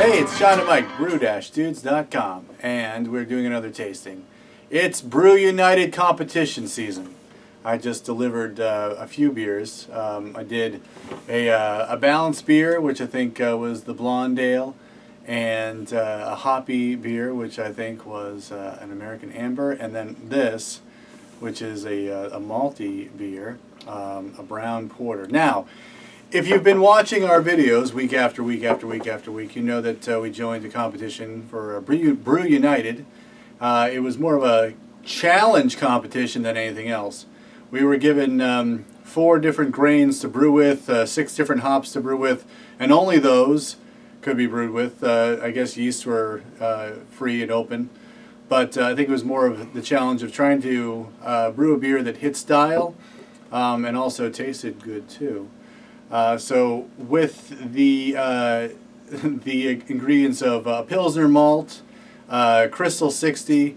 Hey, it's John and Mike, brew-dudes.com, and we're doing another tasting. It's Brew United competition season. I just delivered a few beers. I did a balanced beer, which I think was the Blonde Ale, and a hoppy beer, which I think was an American Amber, and then this, which is a malty beer, a brown porter. Now, if you've been watching our videos week after week after week after week, you know that we joined a competition for Brew United. It was more of a challenge competition than anything else. We were given 4 different grains to brew with, 6 different hops to brew with, and only those could be brewed with. I guess yeasts were free and open. But I think it was more of the challenge of trying to brew a beer that hit style and also tasted good too. So with the ingredients of Pilsner Malt, Crystal 60,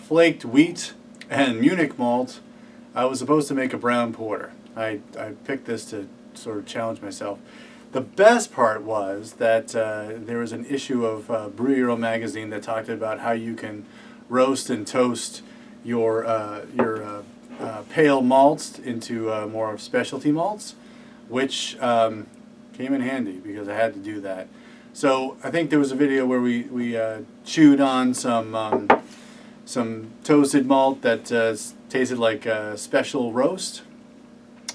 Flaked Wheat, and Munich Malt, I was supposed to make a brown porter. I picked this to sort of challenge myself. The best part was that there was an issue of Brew Your Own magazine that talked about how you can roast and toast your pale malts into more specialty malts, which came in handy because I had to do that. So I think there was a video where we chewed on some toasted malt that tasted like a special roast,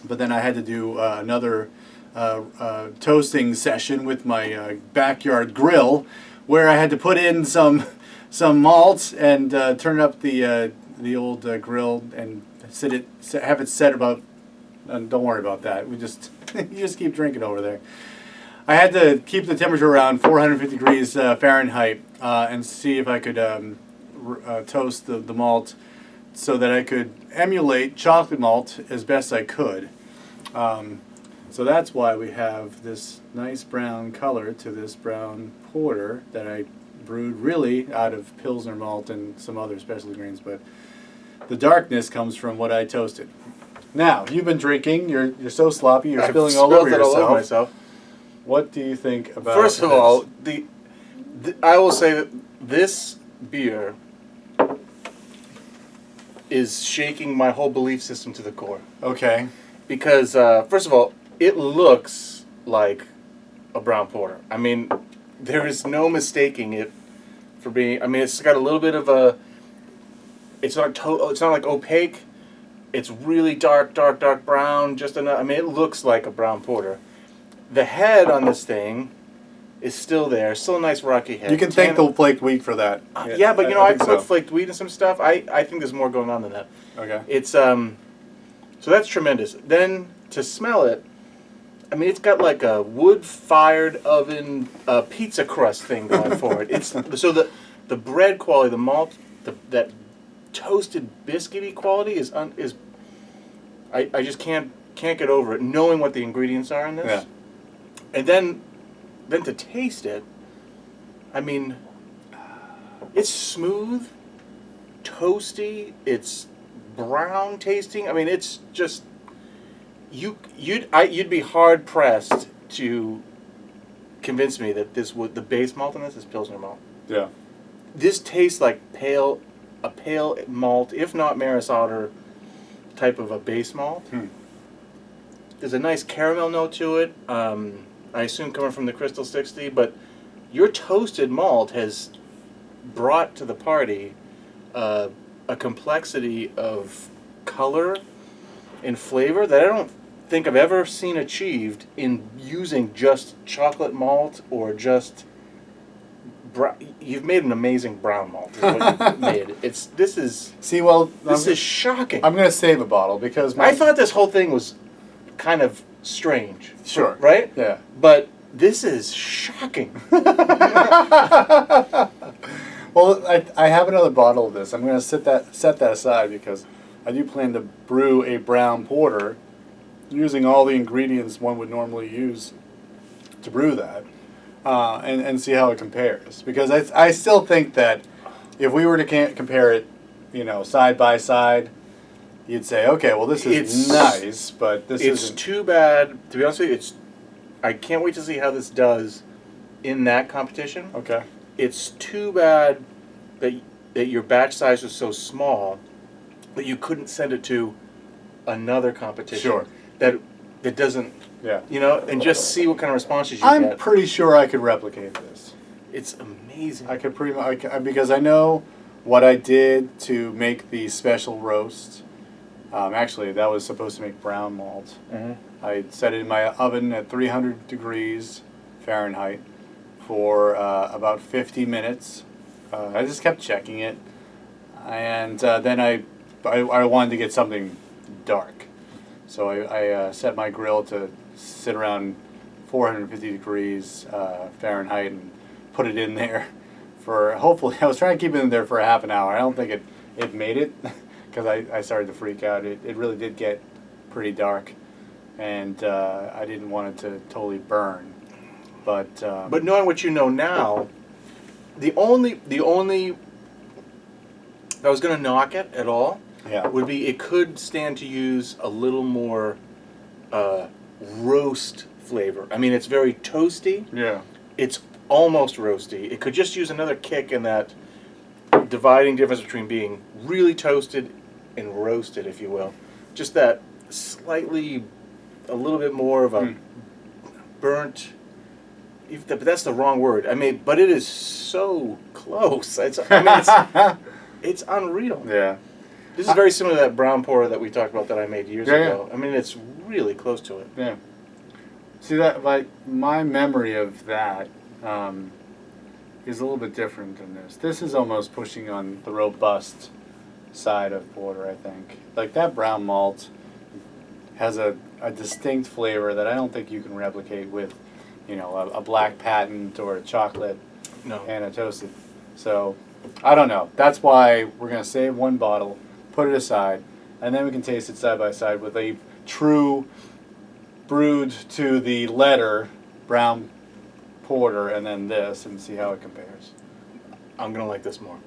but then I had to do another toasting session with my backyard grill, where I had to put in some malts and turn up the old grill and have it set about. Don't worry about that. We just you just keep drinking over there. I had to keep the temperature around 450 degrees Fahrenheit and see if I could toast the malt so that I could emulate chocolate malt as best I could. So that's why we have this nice brown color to this brown porter that I brewed really out of Pilsner malt and some other specialty grains, but the darkness comes from what I toasted. Now, you've been drinking, you're so sloppy, you're spilling all over yourself. What do you think about First of all, I will say that this beer is shaking my whole belief system to the core. Okay. Because, first of all, it looks like a brown porter. I mean, there is no mistaking it for being, I mean, it's got a little bit of a, it's not like opaque. It's really dark brown, just enough. I mean, it looks like a brown porter. The head on this thing is still there, still a nice rocky head. You can thank the Flaked Wheat for that. Yeah, but you know, I put Flaked Wheat in some stuff. I think there's more going on than that. Okay. It's so that's tremendous. Then to smell it, I mean, it's got like a wood-fired oven pizza crust thing going for it. It's so the bread quality, the malt, that toasted biscuity quality is I just can't get over it, knowing what the ingredients are in this. Yeah. And then to taste it, I mean, it's smooth, toasty, it's brown tasting. I mean, it's just you'd be hard pressed to convince me that the base malt in this is Pilsner malt. Yeah. This tastes like a pale malt, if not Maris Otter type of a base malt. There's a nice caramel note to it. I assume coming from the Crystal 60, but your toasted malt has brought to the party a complexity of color and flavor that I don't think I've ever seen achieved in using just chocolate malt or just. You've made an amazing brown malt. Is what you've made. This is shocking. I'm going to save a bottle because I thought this whole thing was kind of strange. Sure. Right? Yeah. But this is shocking. Well, I have another bottle of this. I'm going to set that aside because I do plan to brew a brown porter using all the ingredients one would normally use to brew that. And see how it compares. Because I still think that if we were to compare it, side by side, you'd say, okay, well, this is nice, but this isn't. It's too bad. To be honest with you, I can't wait to see how this does in that competition. Okay. It's too bad that your batch size was so small that you couldn't send it to another competition. Sure. That doesn't, Yeah. you know, and just see what kind of responses you I'm get. pretty sure I could replicate this. It's amazing. I could pretty much, because I know what I did to make the special roast. Actually, that was supposed to make brown malt. Mm-hmm. I set it in my oven at 300 degrees Fahrenheit for about 50 minutes. I just kept checking it, and then I wanted to get something dark, so I set my grill to sit around 450 degrees Fahrenheit and put it in there for, hopefully, I was trying to keep it in there for a half an hour. I don't think it made it, because I started to freak out. It really did get pretty dark, and I didn't want it to totally burn. But knowing what you know now, the only if I was going to knock it at all, yeah, would be it could stand to use a little more roast flavor. I mean, it's very toasty. yeah, It's almost roasty. It could just use another kick in that dividing difference between being really toasted and roasted, if you will. Just that slightly, a little bit more of a burnt. But that's the wrong word. I mean, but it is so close. It's unreal. yeah. This is very similar to that brown porter that we talked about that I made years ago. Yeah. I mean, it's really close to it. Yeah. See, that, like, my memory of that is a little bit different than this. This is almost pushing on the robust side of porter, I think. Like, that brown malt has a distinct flavor that I don't think you can replicate with, you know, a black patent or a chocolate and a toasted. So, I don't know. That's why we're going to save one bottle, put it aside, and then we can taste it side by side with a true brewed to the letter brown porter, and then this, and see how it compares. I'm going to like this more.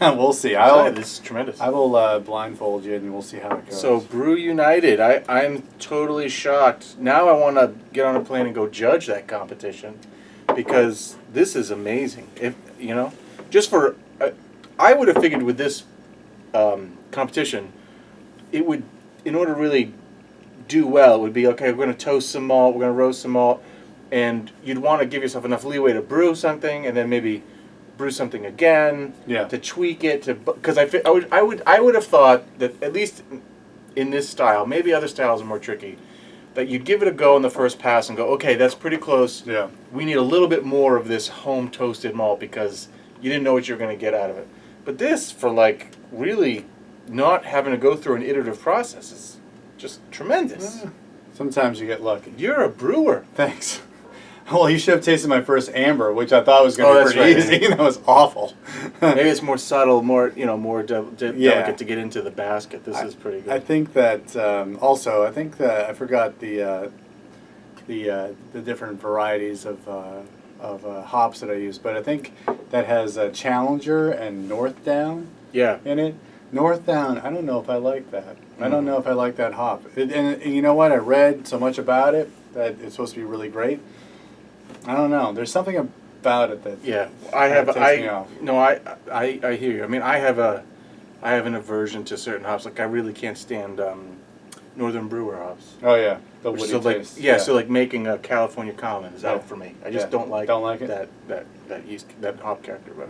We'll see. This is tremendous. I will blindfold you, and we'll see how it goes. So, Brew United, I'm totally shocked. Now I want to get on a plane and go judge that competition, because this is amazing. If you know, just for, I would have figured with this competition, it would, in order to really do well, it would be, okay, we're going to toast some malt, we're going to roast some malt, and you'd want to give yourself enough leeway to brew something, and then maybe brew something again, to tweak it, because I would have thought that, at least in this style, maybe other styles are more tricky, that you'd give it a go in the first pass and go, okay, that's pretty close. Yeah. We need a little bit more of this home toasted malt because you didn't know what you were going to get out of it. But this, for like really not having to go through an iterative process, is just tremendous. Sometimes you get lucky. You're a brewer. Thanks. Well, you should have tasted my first amber, which I thought was going to be pretty easy. That was awful. Maybe it's more subtle, more delicate to get into the basket. This is pretty good. I think that also. I think that I forgot the different varieties of hops that I use, but I think that has Challenger and Northdown in it. Northdown, I don't know if I like that. I don't know if I like that hop. And you know what? I read so much about it that it's supposed to be really great. I don't know. There's something about it that takes me off. No, I hear you. I mean, I have an aversion to certain hops. Like I really can't stand Northern Brewer hops. Oh yeah, the woody taste. So like making a California Common is out for me. I just don't like it? that yeast, that hop character. But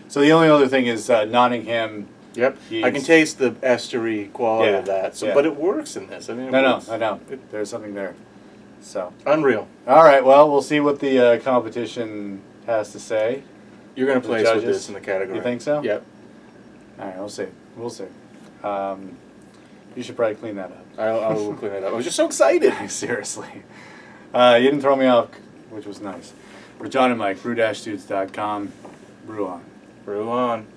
so the only other thing is Nottingham. Yep, yeast. I can taste the estery quality of that. So, but it works in this. I mean, I know. There's something there. So unreal. All right. Well, we'll see what the competition has to say. You're going to place with this in the category. You think so? Yep. All right. We'll see. You should probably clean that up. I will clean it up. I was just so excited. Seriously. You didn't throw me off, which was nice. We're John and Mike, brew-dudes.com. Brew on. Brew on.